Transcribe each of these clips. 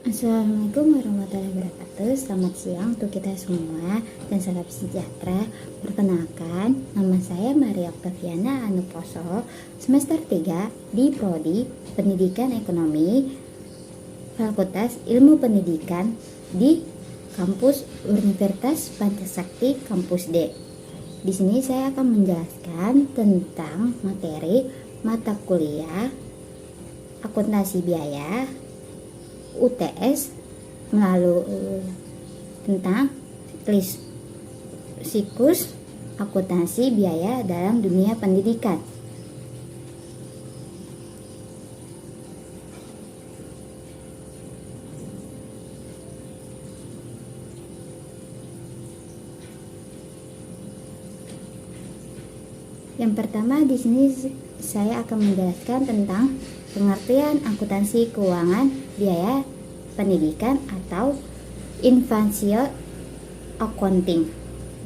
Assalamualaikum warahmatullahi wabarakatuh. Selamat siang untuk kita semua dan salam sejahtera. Perkenalkan, nama saya Maria Octaviana Anuposo, semester 3 di Prodi Pendidikan Ekonomi, Fakultas Ilmu Pendidikan di kampus Universitas Pancasakti Kampus D. Di sini saya akan menjelaskan tentang materi mata kuliah akuntansi biaya UTS melalui tentang siklus akuntansi biaya dalam dunia pendidikan. Yang pertama di sini saya akan menjelaskan tentang pengertian akuntansi keuangan biaya pendidikan atau financial accounting.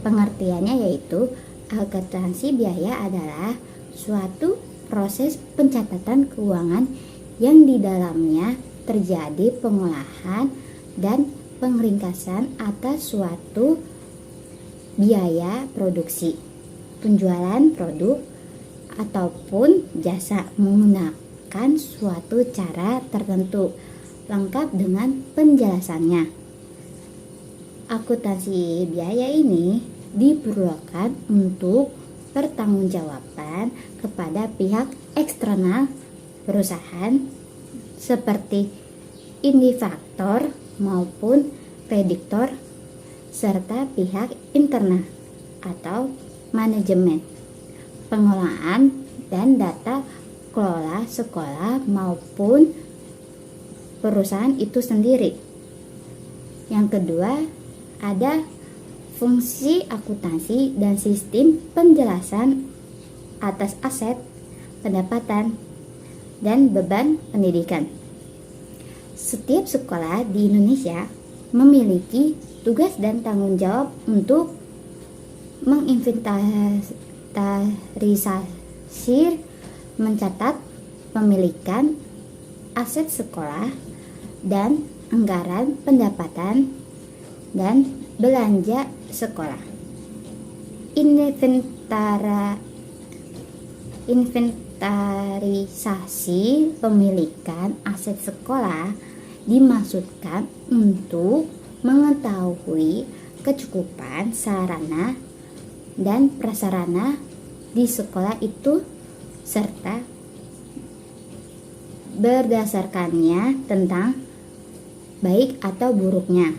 Pengertiannya yaitu akuntansi biaya adalah suatu proses pencatatan keuangan yang di dalamnya terjadi pengolahan dan pengringkasan atas suatu biaya produksi, penjualan produk ataupun jasa menggunakan suatu cara tertentu, lengkap dengan penjelasannya. Akuntansi biaya ini diperlukan untuk pertanggungjawaban kepada pihak eksternal perusahaan seperti indikator maupun prediktor serta pihak internal atau manajemen, pengelolaan dan data kelola sekolah maupun perusahaan itu sendiri. Yang kedua, ada fungsi akuntansi dan sistem penjelasan atas aset, pendapatan, dan beban pendidikan. Setiap sekolah di Indonesia memiliki tugas dan tanggung jawab untuk menginventarisasi, mencatat pemilikan aset sekolah dan anggaran pendapatan dan belanja sekolah. Inventarisasi pemilikan aset sekolah dimaksudkan untuk mengetahui kecukupan sarana dan prasarana di sekolah itu serta berdasarkannya tentang baik atau buruknya.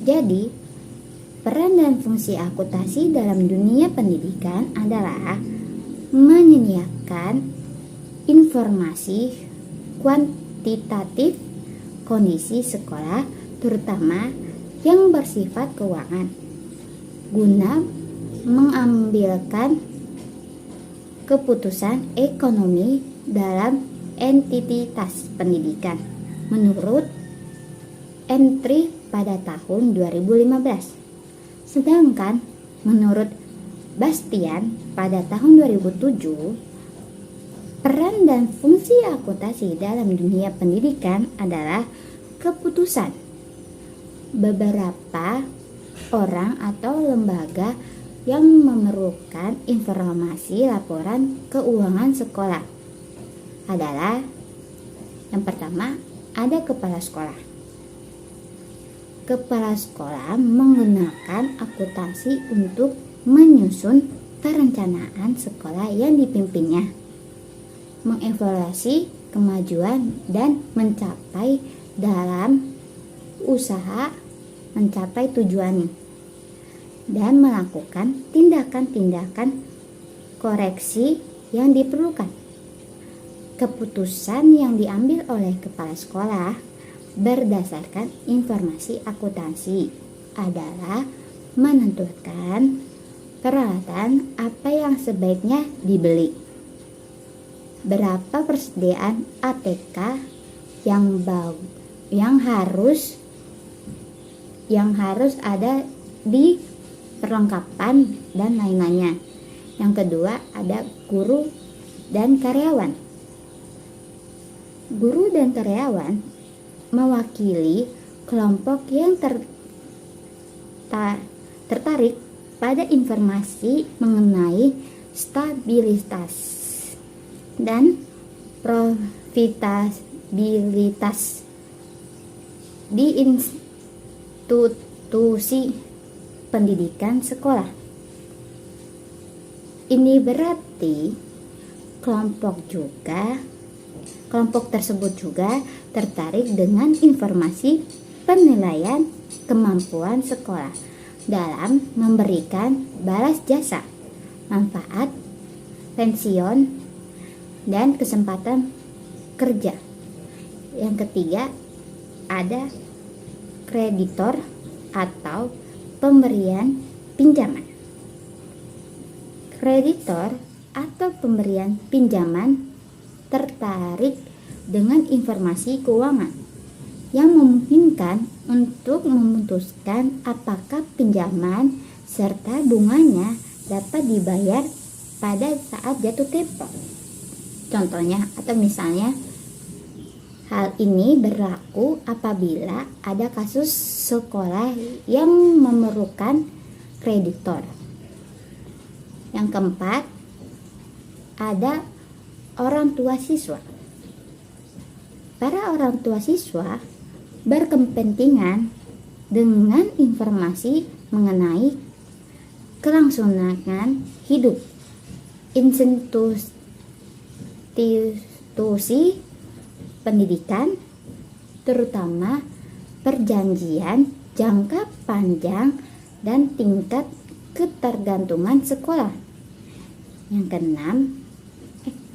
Jadi, peran dan fungsi akuntansi dalam dunia pendidikan adalah menyediakan informasi kuantitatif kondisi sekolah, terutama yang bersifat keuangan, guna mengambilkan keputusan ekonomi dalam entitas pendidikan menurut entry pada tahun 2015. Sedangkan menurut Bastian pada tahun 2007, peran dan fungsi akuntansi dalam dunia pendidikan adalah keputusan beberapa orang atau lembaga yang memerlukan informasi laporan keuangan sekolah adalah yang pertama, ada kepala sekolah. Kepala sekolah menggunakan akuntansi untuk menyusun perencanaan sekolah yang dipimpinnya, mengevaluasi kemajuan dan mencapai dalam usaha mencapai tujuannya, dan melakukan tindakan-tindakan koreksi yang diperlukan. Keputusan yang diambil oleh kepala sekolah berdasarkan informasi akuntansi adalah menentukan peralatan apa yang sebaiknya dibeli, berapa persediaan ATK yang harus ada di perlengkapan dan lain-lainnya. Yang kedua, ada guru dan karyawan. Guru dan karyawan mewakili kelompok yang tertarik pada informasi mengenai stabilitas dan profitabilitas di institusi pendidikan sekolah. Ini berarti kelompok tersebut juga tertarik dengan informasi penilaian kemampuan sekolah dalam memberikan balas jasa, manfaat, pensiun, dan kesempatan kerja. Yang ketiga, ada kreditor atau pemberian pinjaman. Kreditor atau pemberian pinjaman tertarik dengan informasi keuangan yang memungkinkan untuk memutuskan apakah pinjaman serta bunganya dapat dibayar pada saat jatuh tempo. Contohnya atau misalnya, hal ini berlaku apabila ada kasus sekolah yang memerlukan kreditor. Yang keempat, ada orang tua siswa. Para orang tua siswa berkepentingan dengan informasi mengenai kelangsungan hidup institusi pendidikan, terutama perjanjian jangka panjang dan tingkat ketergantungan sekolah.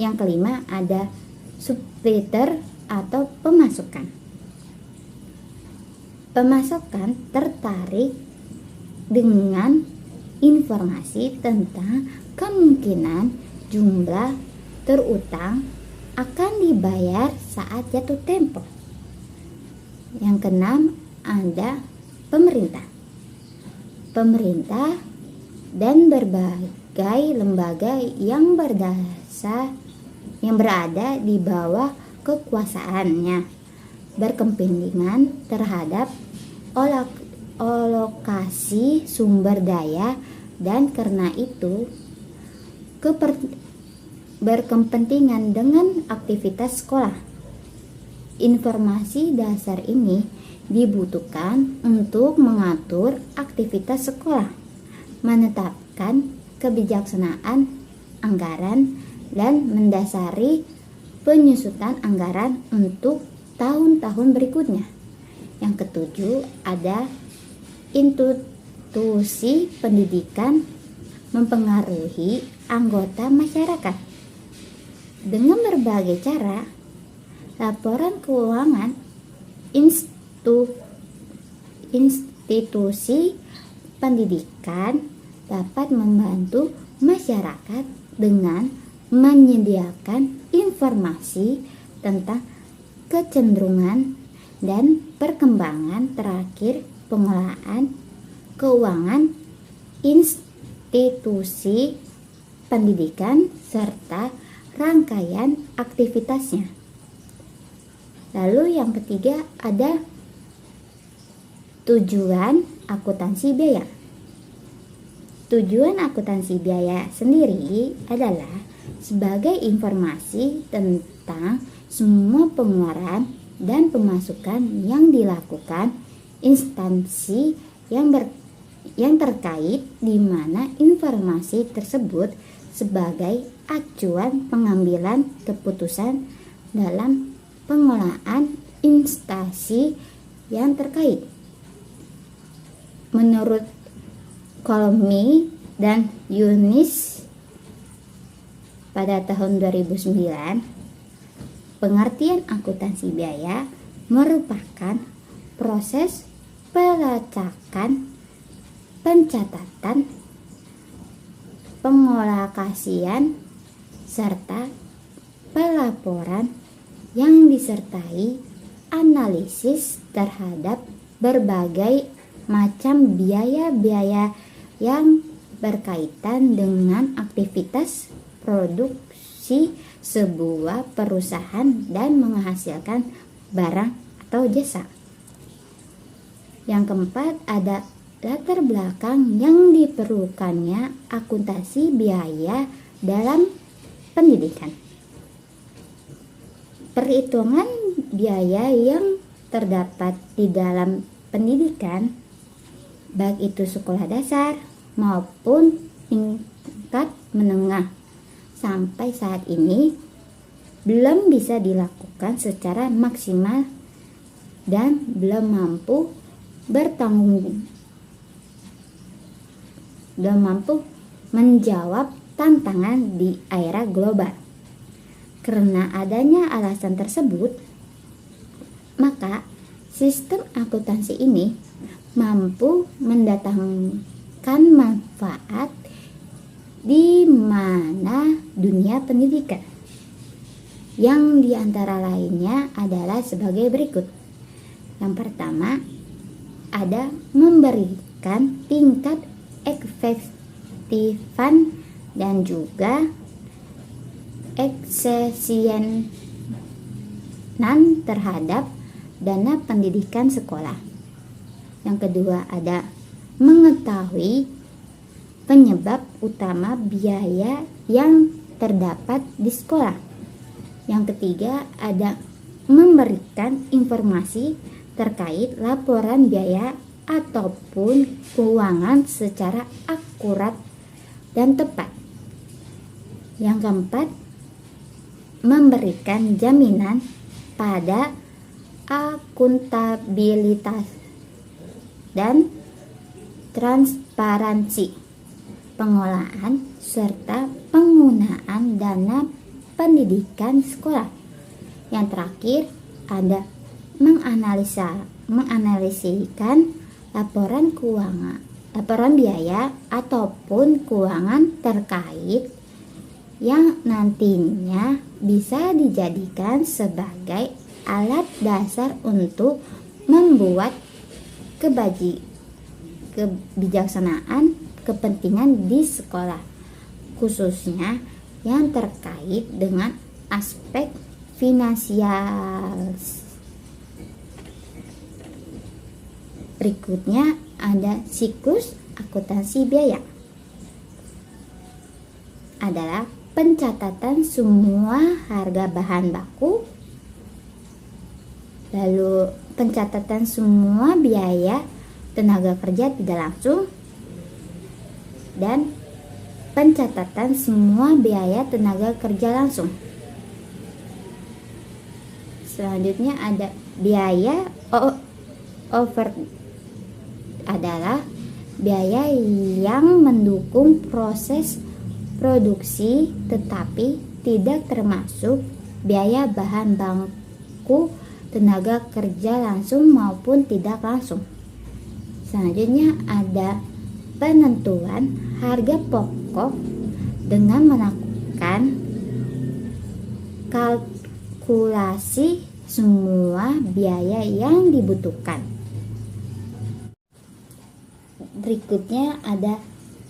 Yang kelima ada subscriber atau pemasukan. Pemasukan tertarik dengan informasi tentang kemungkinan jumlah terutang akan dibayar saat jatuh tempo. Yang keenam ada pemerintah. Pemerintah dan berbagai lembaga yang berada di bawah kekuasaannya berkepentingan terhadap alokasi sumber daya, dan karena itu berkepentingan dengan aktivitas sekolah. Informasi dasar ini dibutuhkan untuk mengatur aktivitas sekolah, menetapkan kebijaksanaan anggaran, dan mendasari penyusunan anggaran untuk tahun-tahun berikutnya. Yang ketujuh ada institusi pendidikan mempengaruhi anggota masyarakat dengan berbagai cara. Laporan keuangan institusi pendidikan dapat membantu masyarakat dengan menyediakan informasi tentang kecenderungan dan perkembangan terakhir pengelolaan keuangan institusi pendidikan serta rangkaian aktivitasnya. Lalu yang ketiga ada tujuan akuntansi biaya. Tujuan akuntansi biaya sendiri adalah sebagai informasi tentang semua pengeluaran dan pemasukan yang dilakukan instansi yang terkait, di mana informasi tersebut sebagai acuan pengambilan keputusan dalam pengelolaan instansi yang terkait. Menurut Colmy dan Yunis pada tahun 2009, pengertian akuntansi biaya merupakan proses pelacakan, pencatatan, pengalokasian, serta pelaporan yang disertai analisis terhadap berbagai macam biaya-biaya yang berkaitan dengan aktivitas produksi sebuah perusahaan dan menghasilkan barang atau jasa. Yang keempat, ada latar belakang yang diperlukannya akuntansi biaya dalam pendidikan. Perhitungan biaya yang terdapat di dalam pendidikan, baik itu sekolah dasar maupun tingkat menengah, sampai saat ini belum bisa dilakukan secara maksimal dan belum mampu menjawab tantangan di era global. Karena adanya alasan tersebut, maka sistem akuntansi ini mampu mendatangkan manfaat di mana dunia pendidikan, yang diantara lainnya adalah sebagai berikut. Yang pertama, ada memberikan tingkat efektifan dan juga efisienan terhadap dana pendidikan sekolah. Yang kedua, ada mengetahui penyebab utama biaya yang terdapat di sekolah. Yang ketiga, ada memberikan informasi terkait laporan biaya ataupun keuangan secara akurat dan tepat. Yang keempat, memberikan jaminan pada akuntabilitas dan transparansi pengolahan serta penggunaan dana pendidikan sekolah. Yang terakhir, ada menganalisikan laporan biaya ataupun keuangan terkait yang nantinya bisa dijadikan sebagai alat dasar untuk membuat kebijaksanaan kepentingan di sekolah, khususnya yang terkait dengan aspek finansial. Berikutnya ada siklus akuntansi biaya. Adalah pencatatan semua harga bahan baku, lalu pencatatan semua biaya tenaga kerja tidak langsung, dan pencatatan semua biaya tenaga kerja langsung. Selanjutnya ada biaya over, adalah biaya yang mendukung proses produksi tetapi tidak termasuk biaya bahan baku tenaga kerja langsung maupun tidak langsung. Selanjutnya ada penentuan harga pokok dengan melakukan kalkulasi semua biaya yang dibutuhkan. Berikutnya ada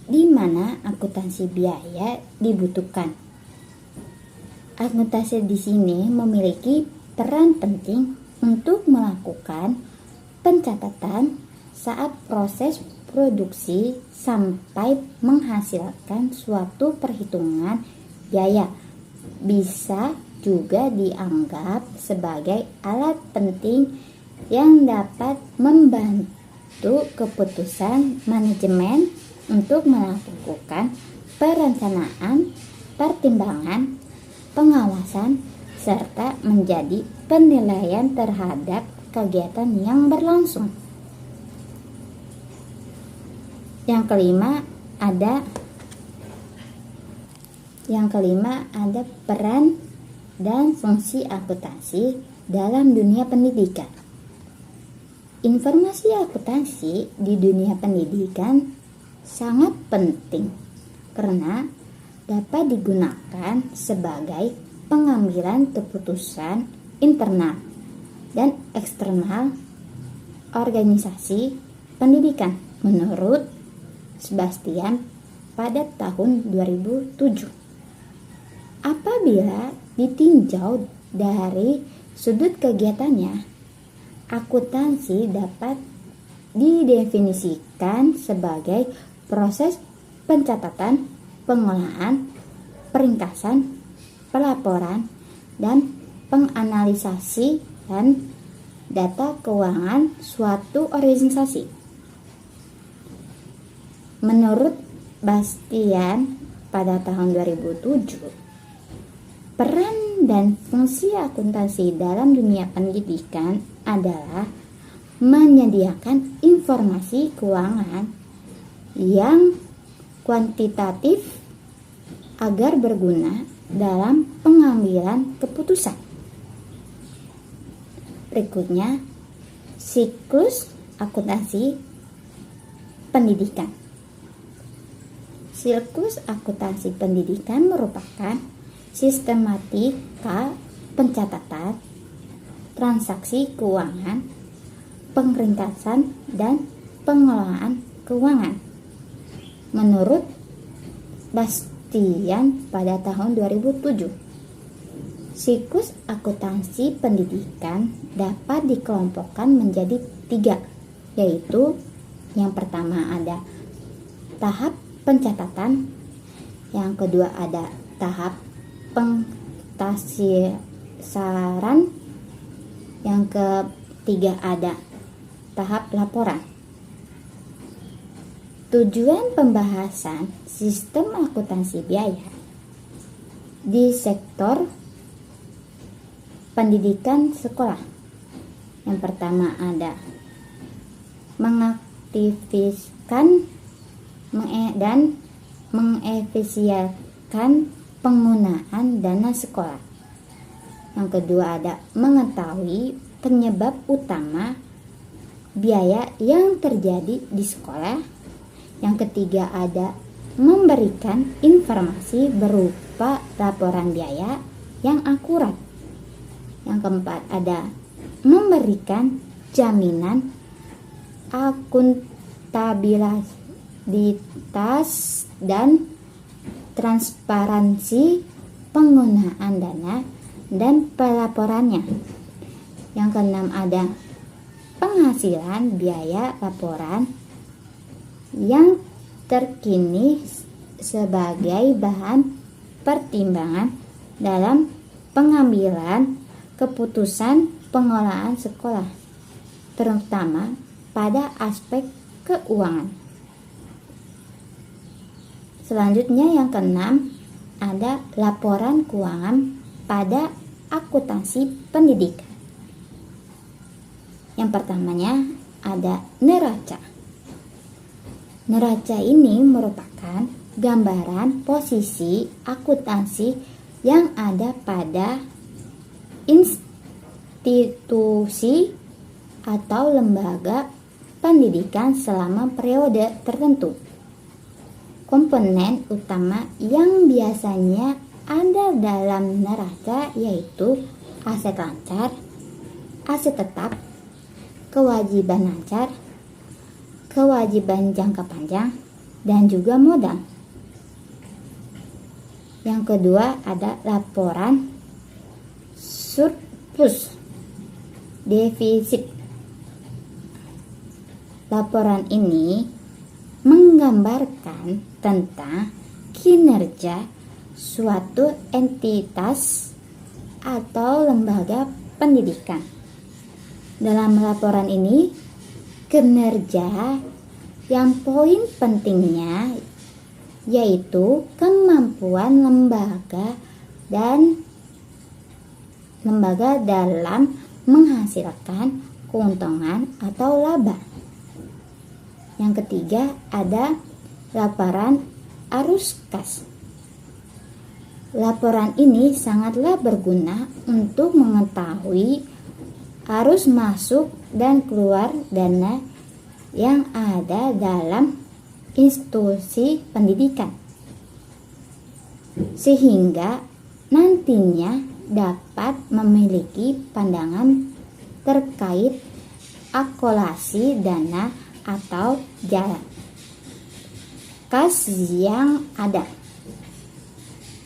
di mana akuntansi biaya dibutuhkan. Akuntansi di sini memiliki peran penting untuk melakukan pencatatan saat proses produksi sampai menghasilkan suatu perhitungan biaya. Bisa juga dianggap sebagai alat penting yang dapat membantu keputusan manajemen untuk melakukan perencanaan, pertimbangan, pengawasan, serta menjadi penilaian terhadap kegiatan yang berlangsung. Yang kelima ada peran dan fungsi akuntansi dalam dunia pendidikan. Informasi akuntansi di dunia pendidikan sangat penting karena dapat digunakan sebagai pengambilan keputusan internal dan eksternal organisasi pendidikan menurut Sebastian pada tahun 2007. Apabila ditinjau dari sudut kegiatannya, Akuntansi dapat didefinisikan sebagai proses pencatatan, pengolahan, peringkasan, pelaporan, dan penganalisasi dan data keuangan suatu organisasi. Menurut Bastian pada tahun 2007, peran dan fungsi akuntansi dalam dunia pendidikan adalah menyediakan informasi keuangan yang kuantitatif agar berguna dalam pengambilan keputusan. Berikutnya, siklus akuntansi pendidikan. Siklus akuntansi pendidikan merupakan sistematika pencatatan transaksi keuangan, peringkasan, dan pengelolaan keuangan. Menurut Bastian pada tahun 2007, siklus akuntansi pendidikan dapat dikelompokkan menjadi 3, yaitu yang pertama ada tahap pencatatan, yang kedua ada tahap pengtasiran, yang ketiga ada tahap laporan. Tujuan pembahasan sistem akuntansi biaya di sektor pendidikan sekolah. Yang pertama ada mengaktifkan dan mengefisienkan penggunaan dana sekolah. Yang kedua ada mengetahui penyebab utama biaya yang terjadi di sekolah. Yang ketiga ada memberikan informasi berupa laporan biaya yang akurat. Yang keempat ada memberikan jaminan akuntabilitas dan transparansi penggunaan dana dan pelaporannya. Yang keenam ada penghasilan biaya laporan yang terkini sebagai bahan pertimbangan dalam pengambilan keputusan pengelolaan sekolah, terutama pada aspek keuangan. Selanjutnya yang keenam ada laporan keuangan pada akuntansi pendidikan. Yang pertamanya ada neraca. Neraca ini merupakan gambaran posisi akuntansi yang ada pada institusi atau lembaga pendidikan selama periode tertentu. Komponen utama yang biasanya ada dalam neraca yaitu aset lancar, aset tetap, kewajiban lancar, kewajiban jangka panjang, dan juga modal. Yang kedua ada laporan surplus defisit. Laporan ini menggambarkan tentang kinerja suatu entitas atau lembaga pendidikan. Dalam laporan ini, kinerja yang poin pentingnya yaitu kemampuan lembaga dalam menghasilkan keuntungan atau laba. Yang ketiga ada laporan arus kas. Laporan ini sangatlah berguna untuk mengetahui arus masuk dan keluar dana yang ada dalam institusi pendidikan, sehingga nantinya dapat memiliki pandangan terkait akulasi dana atau kas yang ada.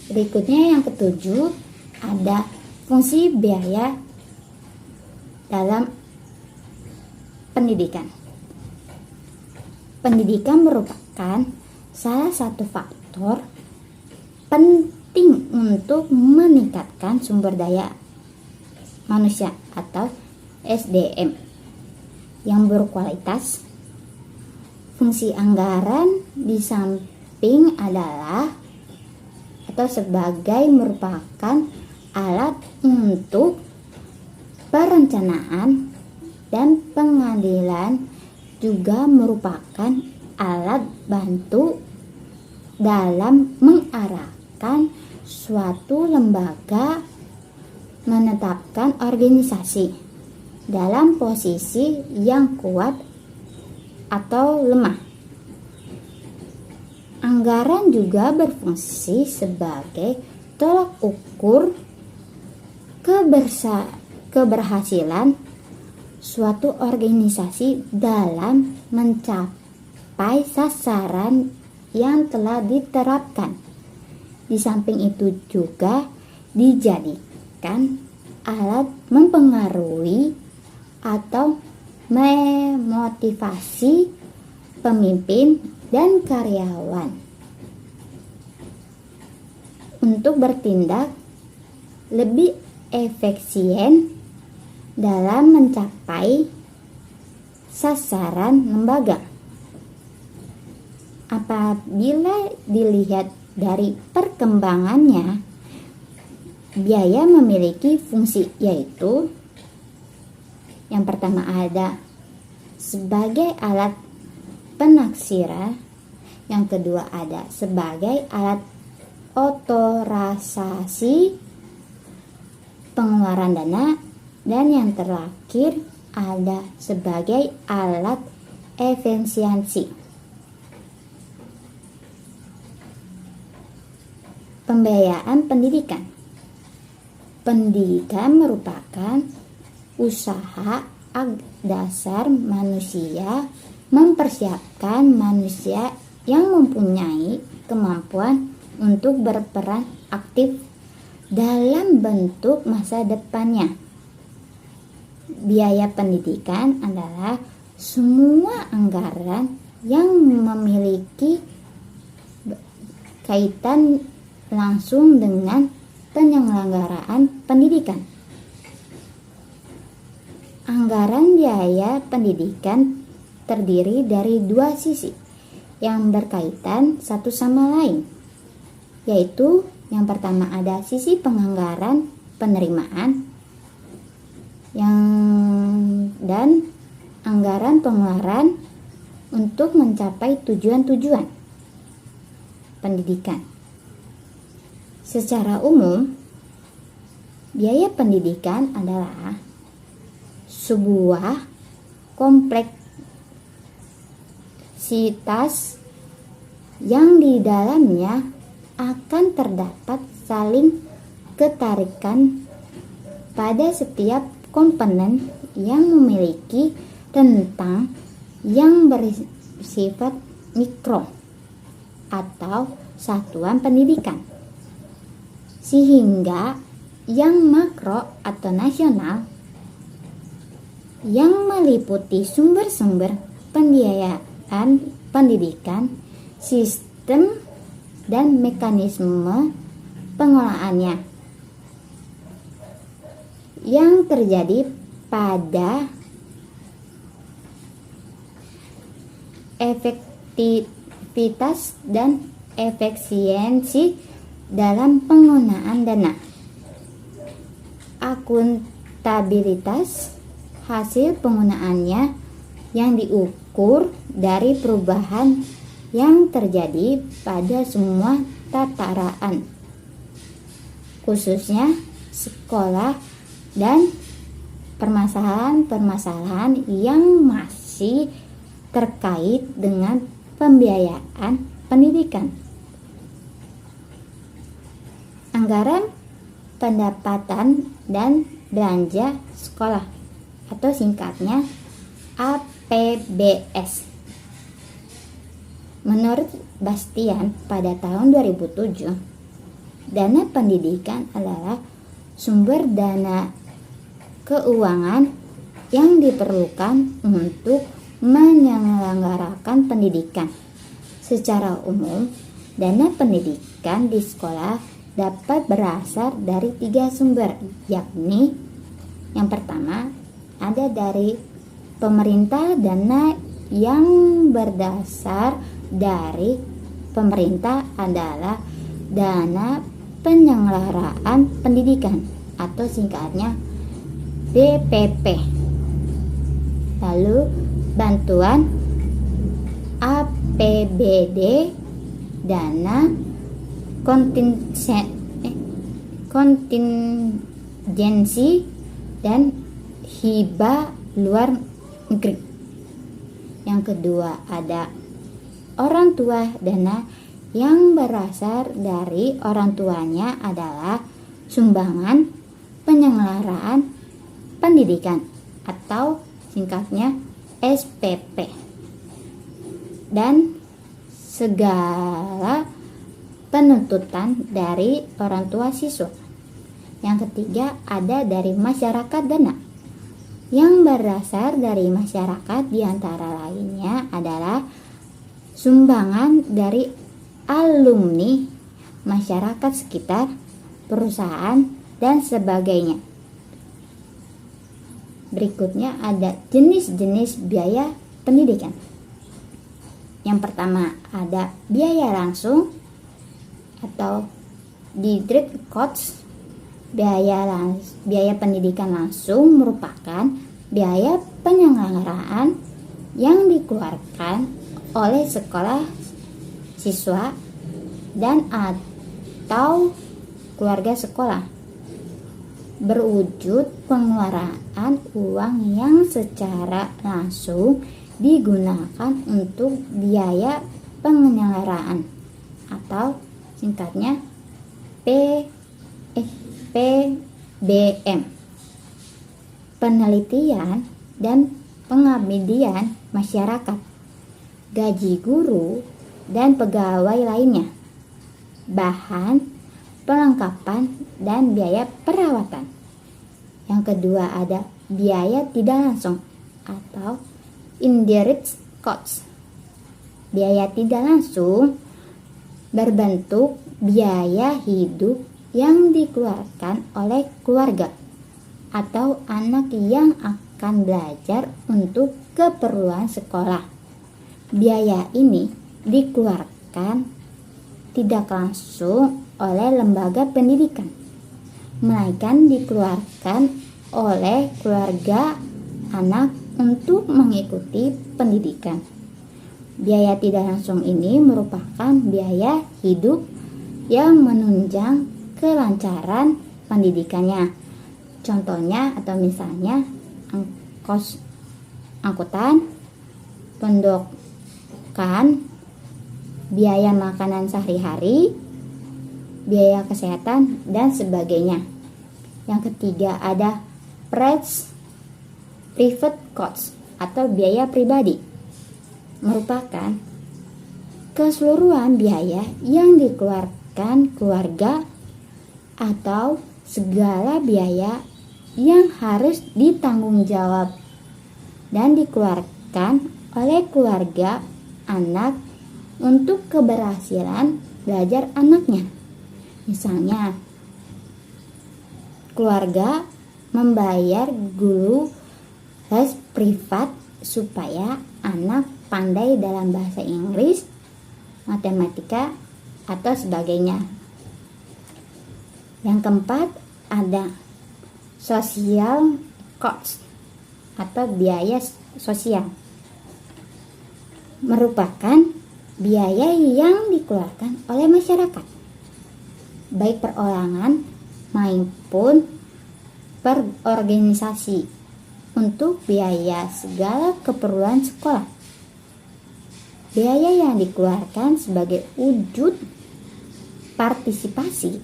Berikutnya yang ketujuh ada fungsi biaya dalam pendidikan. Pendidikan merupakan salah satu faktor penting untuk meningkatkan sumber daya manusia atau SDM yang berkualitas. Fungsi anggaran di samping adalah atau sebagai merupakan alat untuk perencanaan dan pengadilan, juga merupakan alat bantu dalam mengarahkan suatu lembaga menetapkan organisasi dalam posisi yang kuat atau lemah. Anggaran juga berfungsi sebagai tolak ukur keberhasilan suatu organisasi dalam mencapai sasaran yang telah diterapkan. Di samping itu juga dijadikan alat mempengaruhi atau memotivasi pemimpin dan karyawan untuk bertindak lebih efisien dalam mencapai sasaran lembaga. Apabila dilihat dari perkembangannya, biaya memiliki fungsi, yaitu yang pertama ada sebagai alat penaksira, yang kedua ada sebagai alat otorisasi pengeluaran dana, dan yang terakhir ada sebagai alat efisiensi. Pembiayaan pendidikan. Pendidikan merupakan usaha dasar manusia mempersiapkan manusia yang mempunyai kemampuan untuk berperan aktif dalam bentuk masa depannya. Biaya pendidikan adalah semua anggaran yang memiliki kaitan langsung dengan penyelenggaraan pendidikan. Anggaran biaya pendidikan terdiri dari dua sisi yang berkaitan satu sama lain, yaitu yang pertama ada sisi penganggaran penerimaan dan anggaran pengeluaran untuk mencapai tujuan-tujuan pendidikan. Secara umum, biaya pendidikan adalah sebuah kompleksitas yang di dalamnya akan terdapat saling ketarikan pada setiap komponen yang memiliki rentang yang bersifat mikro atau satuan pendidikan, sehingga yang makro atau nasional yang meliputi sumber-sumber pembiayaan pendidikan, sistem dan mekanisme pengelolaannya yang terjadi pada efektivitas dan efisiensi dalam penggunaan dana. Akuntabilitas hasil penggunaannya yang diukur dari perubahan yang terjadi pada semua tataran, khususnya sekolah, dan permasalahan-permasalahan yang masih terkait dengan pembiayaan pendidikan. Anggaran pendapatan dan belanja sekolah atau singkatnya APBS. Menurut Bastian pada tahun 2007, dana pendidikan adalah sumber dana keuangan yang diperlukan untuk menyelenggarakan pendidikan. Secara umum, dana pendidikan di sekolah dapat berasal dari 3 sumber, yakni yang pertama ada dari pemerintah. Dana yang berdasar dari pemerintah adalah dana penyelenggaraan pendidikan atau singkatnya BPP. Lalu bantuan APBD, dana kontingensi dan hibah luar negeri. Yang kedua ada orang tua. Dana yang berasal dari orang tuanya adalah sumbangan penyelenggaraan pendidikan atau singkatnya SPP, dan segala penuntutan dari orang tua siswa. Yang ketiga ada dari masyarakat. Dana yang berasal dari masyarakat diantara lainnya adalah sumbangan dari alumni, masyarakat sekitar, perusahaan, dan sebagainya. Berikutnya ada jenis-jenis biaya pendidikan. Yang pertama ada biaya langsung atau direct costs. Biaya pendidikan langsung merupakan biaya penyelenggaraan yang dikeluarkan oleh sekolah, siswa, dan atau keluarga sekolah, berwujud pengeluaran uang yang secara langsung digunakan untuk biaya penyelenggaraan atau singkatnya PBM. Penelitian dan pengabdian masyarakat, gaji guru dan pegawai lainnya, bahan perlengkapan dan biaya perawatan. Yang kedua ada biaya tidak langsung atau indirect costs. Biaya tidak langsung berbentuk biaya hidup yang dikeluarkan oleh keluarga atau anak yang akan belajar untuk keperluan sekolah. Biaya ini dikeluarkan tidak langsung oleh lembaga pendidikan, melainkan dikeluarkan oleh keluarga anak untuk mengikuti pendidikan. Biaya tidak langsung ini merupakan biaya hidup yang menunjang kelancaran pendidikannya. Contohnya atau misalnya ongkos angkutan, pondokan, biaya makanan sehari-hari, biaya kesehatan, dan sebagainya. Yang ketiga ada private costs atau biaya pribadi, merupakan keseluruhan biaya yang dikeluarkan keluarga atau segala biaya yang harus ditanggung jawab dan dikeluarkan oleh keluarga anak untuk keberhasilan belajar anaknya. Misalnya, keluarga membayar guru les privat supaya anak pandai dalam bahasa Inggris, matematika, atau sebagainya. Yang keempat ada social cost atau biaya sosial, merupakan biaya yang dikeluarkan oleh masyarakat, baik perorangan maupun perorganisasi, untuk biaya segala keperluan sekolah. Biaya yang dikeluarkan sebagai wujud partisipasi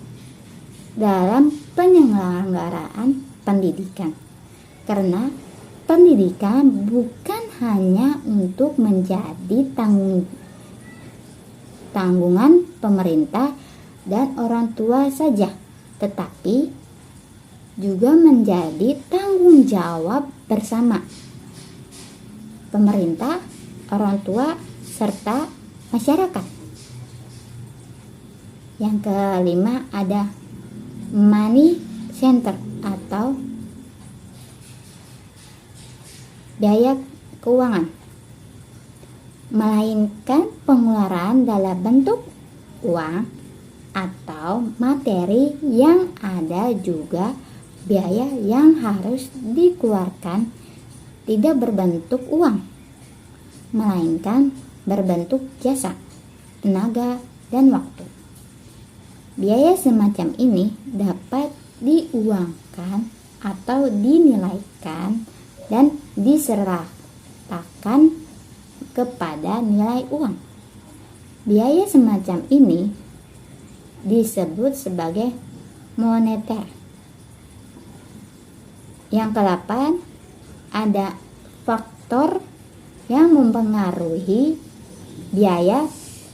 dalam penyelenggaraan pendidikan, karena pendidikan bukan hanya untuk menjadi tanggungan pemerintah dan orang tua saja, tetapi juga menjadi tanggung jawab bersama pemerintah, orang tua, serta masyarakat. Yang kelima ada money center atau biaya keuangan, melainkan pengeluaran dalam bentuk uang atau materi yang ada juga biaya yang harus dikeluarkan tidak berbentuk uang, melainkan berbentuk jasa, tenaga, dan waktu. Biaya semacam ini dapat diuangkan atau dinilaikan dan disertakan kepada nilai uang. Biaya semacam ini disebut sebagai moneter. Yang ke-8 ada faktor yang mempengaruhi biaya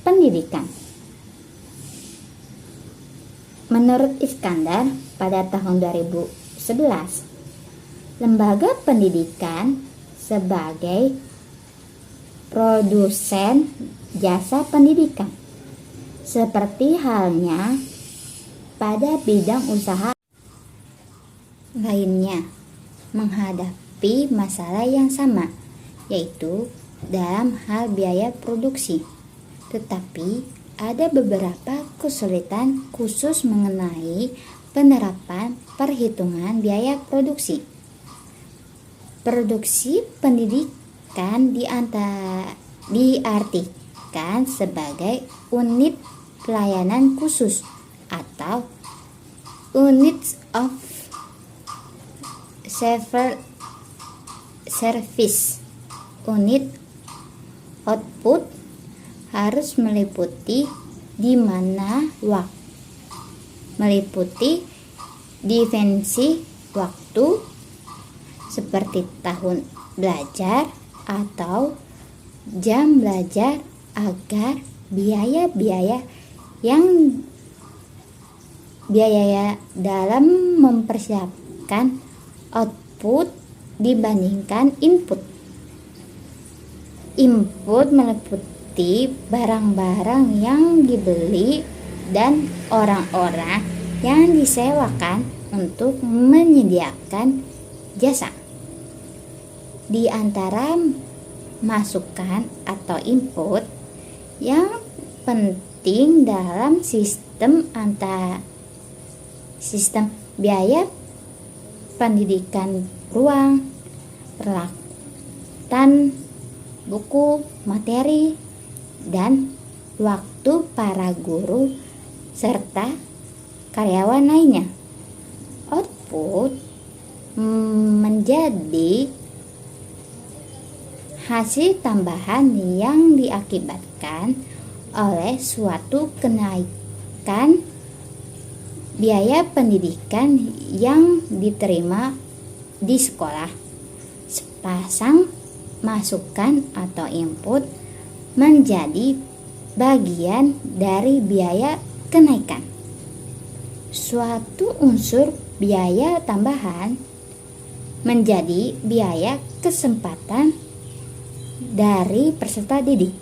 pendidikan. Menurut Iskandar pada tahun 2011, lembaga pendidikan sebagai produsen jasa pendidikan, seperti halnya pada bidang usaha lainnya, menghadapi masalah yang sama, yaitu dalam hal biaya produksi. Tetapi ada beberapa kesulitan khusus mengenai penerapan perhitungan biaya produksi. Produksi pendidikan diartikan sebagai unit pelayanan khusus atau units of service. Unit output harus meliputi meliputi dimensi waktu seperti tahun belajar atau jam belajar, agar biaya dalam mempersiapkan output dibandingkan input. Input meliputi barang-barang yang dibeli dan orang-orang yang disewakan untuk menyediakan jasa. Di antara masukan atau input yang penting dalam sistem biaya pendidikan, ruang, peralatan, buku, materi, dan waktu para guru serta karyawan lainnya. Output menjadi hasil tambahan yang diakibatkan oleh suatu kenaikan biaya pendidikan yang diterima di sekolah. Sepasang masukan atau input menjadi bagian dari biaya kenaikan. Suatu unsur biaya tambahan menjadi biaya kesempatan dari peserta didik,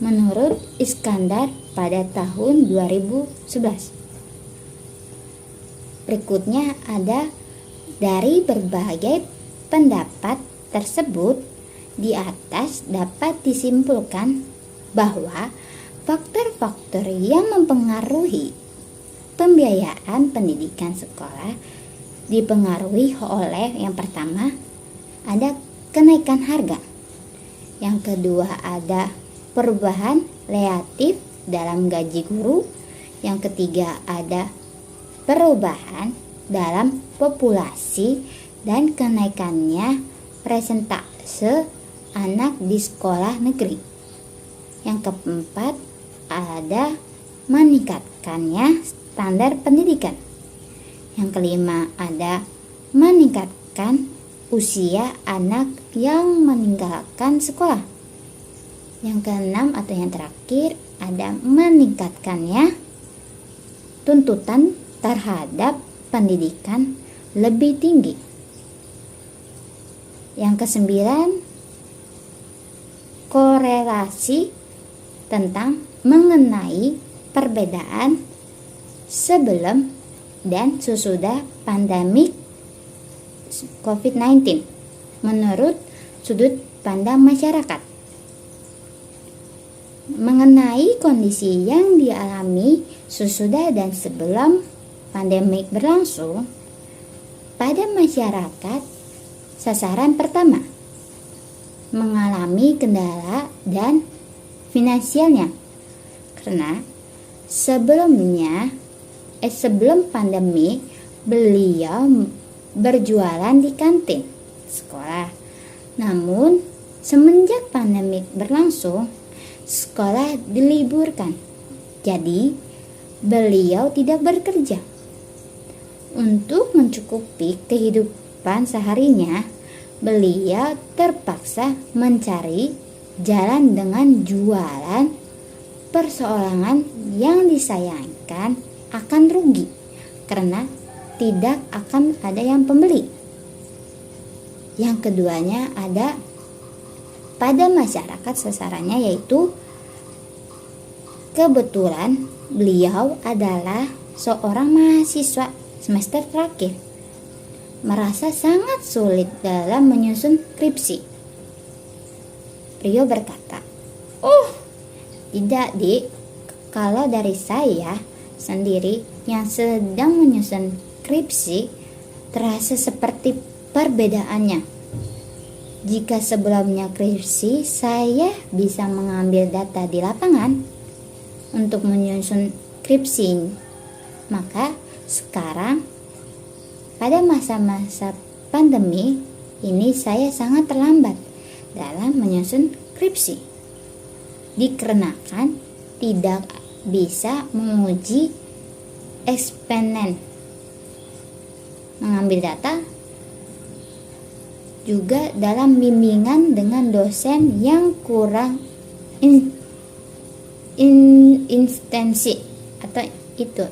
menurut Iskandar pada tahun 2011. Berikutnya ada dari berbagai pendapat tersebut di atas dapat disimpulkan bahwa faktor-faktor yang mempengaruhi pembiayaan pendidikan sekolah dipengaruhi oleh, yang pertama ada kenaikan harga, yang kedua ada perubahan relatif dalam gaji guru, yang ketiga ada perubahan dalam populasi dan kenaikannya persentase anak di sekolah negeri, yang keempat ada meningkatkannya standar pendidikan, yang kelima ada meningkatkan usia anak yang meninggalkan sekolah, yang keenam atau yang terakhir ada meningkatkannya tuntutan terhadap pendidikan lebih tinggi. Yang kesembilan, korelasi tentang mengenai perbedaan sebelum dan sesudah pandemik COVID-19 menurut sudut pandang masyarakat. Mengenai kondisi yang dialami sesudah dan sebelum pandemik berlangsung, pada masyarakat sasaran pertama mengalami kendala dan finansialnya karena sebelum pandemi beliau berjualan di kantin sekolah. Namun semenjak pandemi berlangsung, sekolah diliburkan. Jadi beliau tidak bekerja. Untuk mencukupi kehidupan seharinya, beliau terpaksa mencari jalan dengan jualan persoalan yang disayangkan akan rugi karena tidak akan ada yang pembeli. Yang keduanya ada pada masyarakat sasarannya, yaitu kebetulan beliau adalah seorang mahasiswa semester terakhir, merasa sangat sulit dalam menyusun skripsi. Beliau berkata, tidak Dik, kalau dari saya sendiri yang sedang menyusun skripsi terasa seperti perbedaannya. Jika sebelumnya skripsi saya bisa mengambil data di lapangan untuk menyusun skripsi, maka sekarang pada masa-masa pandemi ini saya sangat terlambat dalam menyusun skripsi dikarenakan tidak bisa menguji eksponen, mengambil data, juga dalam bimbingan dengan dosen yang kurang intensi atau itu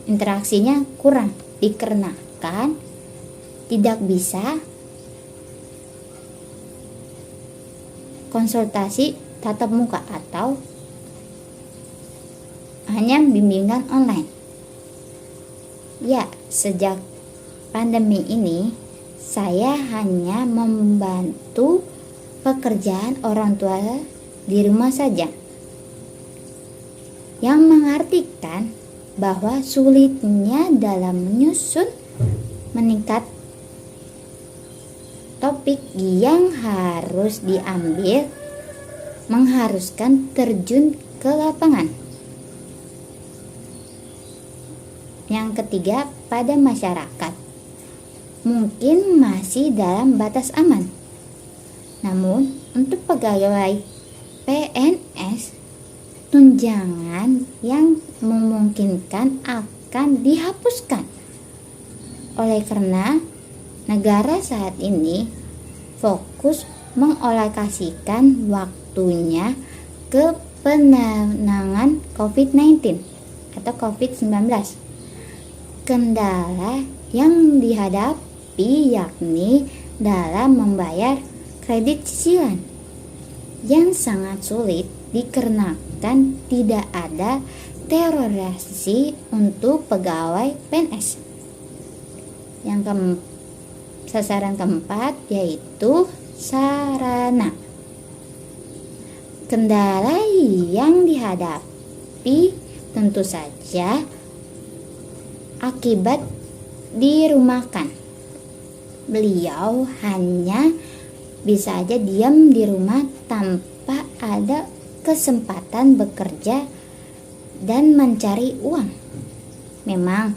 interaksinya kurang dikarenakan tidak bisa konsultasi tatap muka atau hanya bimbingan online. Ya, sejak pandemi ini saya hanya membantu pekerjaan orang tua di rumah saja, yang mengartikan bahwa sulitnya dalam menyusun meningkat topik yang harus diambil mengharuskan terjun ke lapangan. Yang ketiga, pada masyarakat mungkin masih dalam batas aman. Namun untuk pegawai PNS, tunjangan yang memungkinkan akan dihapuskan. Oleh karena negara saat ini fokus mengalokasikan waktunya ke penanganan COVID-19 atau COVID-19. Kendala yang dihadapi yakni dalam membayar kredit cicilan yang sangat sulit dikarenakan tidak ada terorisasi untuk pegawai PNS. Yang sasaran keempat yaitu sarana. Kendala yang dihadapi tentu saja akibat dirumahkan. Beliau hanya bisa aja diam di rumah tanpa ada kesempatan bekerja dan mencari uang. Memang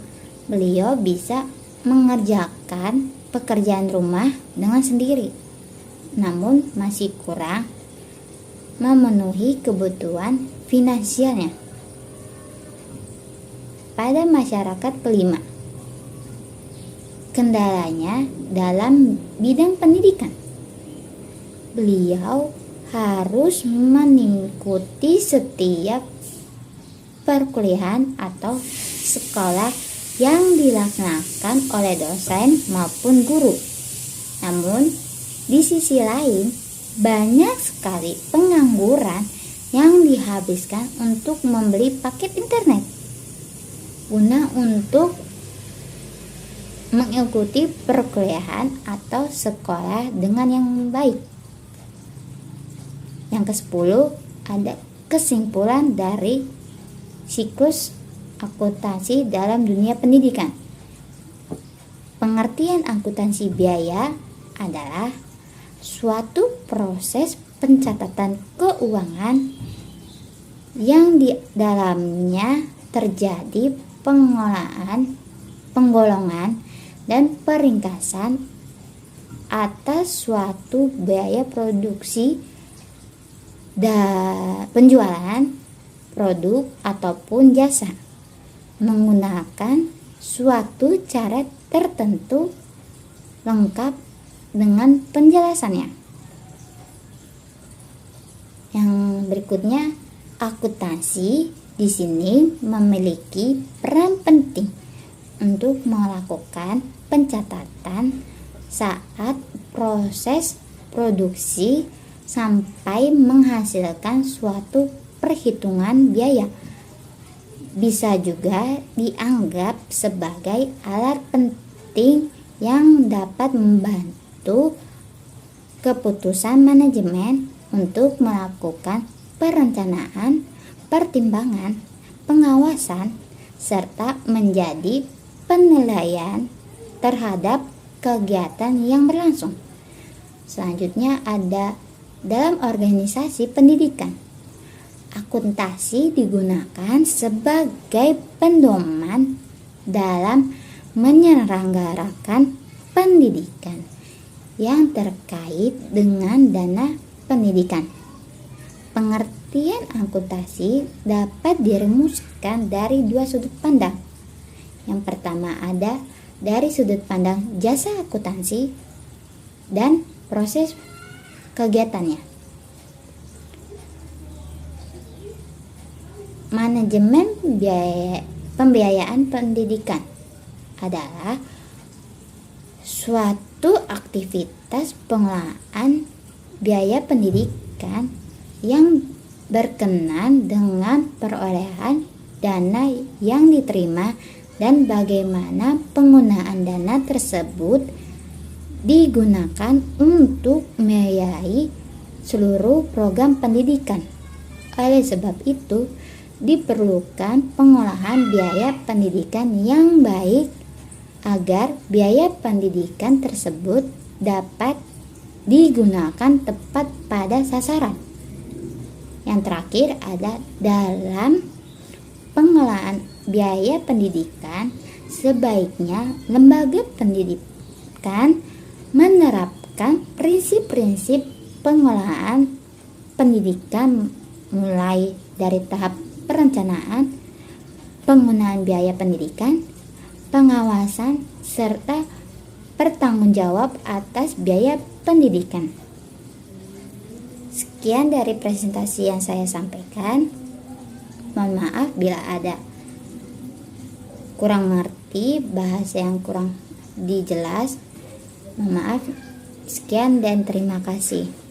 beliau bisa mengerjakan pekerjaan rumah dengan sendiri, namun masih kurang memenuhi kebutuhan finansialnya. Pada masyarakat kelima, kendalanya dalam bidang pendidikan. Beliau harus mengikuti setiap perkuliahan atau sekolah yang dilaksanakan oleh dosen maupun guru. Namun, di sisi lain, banyak sekali pengangguran yang dihabiskan untuk membeli paket internet guna untuk mengikuti perkuliahan atau sekolah dengan yang baik. Yang ke-10 ada kesimpulan dari siklus akuntansi dalam dunia pendidikan. Pengertian akuntansi biaya adalah suatu proses pencatatan keuangan yang di dalamnya terjadi penggolongan dan peringkasan atas suatu biaya produksi dan penjualan produk ataupun jasa menggunakan suatu cara tertentu lengkap dengan penjelasannya. Yang berikutnya, akuntansi di sini memiliki peran penting untuk melakukan pencatatan saat proses produksi sampai menghasilkan suatu perhitungan biaya. Bisa juga dianggap sebagai alat penting yang dapat membantu keputusan manajemen untuk melakukan perencanaan, pertimbangan, pengawasan, serta menjadi penilaian terhadap kegiatan yang berlangsung. Selanjutnya ada dalam organisasi pendidikan. Akuntansi digunakan sebagai pedoman dalam menyelenggarakan pendidikan yang terkait dengan dana pendidikan. Pengertian akuntansi dapat dirumuskan dari dua sudut pandang. Yang pertama ada dari sudut pandang jasa akuntansi dan proses kegiatannya. Manajemen pembiayaan pendidikan adalah suatu aktivitas pengelolaan biaya pendidikan yang berkenaan dengan perolehan dana yang diterima dan bagaimana penggunaan dana tersebut digunakan untuk membiayai seluruh program pendidikan. Oleh sebab itu, diperlukan pengolahan biaya pendidikan yang baik agar biaya pendidikan tersebut dapat digunakan tepat pada sasaran. Yang terakhir ada dalam pengelolaan biaya pendidikan, sebaiknya lembaga pendidikan menerapkan prinsip-prinsip pengelolaan pendidikan mulai dari tahap perencanaan, penggunaan biaya pendidikan, pengawasan, serta bertanggungjawab atas biaya pendidikan. Sekian dari presentasi yang saya sampaikan. Mohon maaf bila ada kurang mengerti, bahasa yang kurang dijelas. Mohon maaf. Sekian dan terima kasih.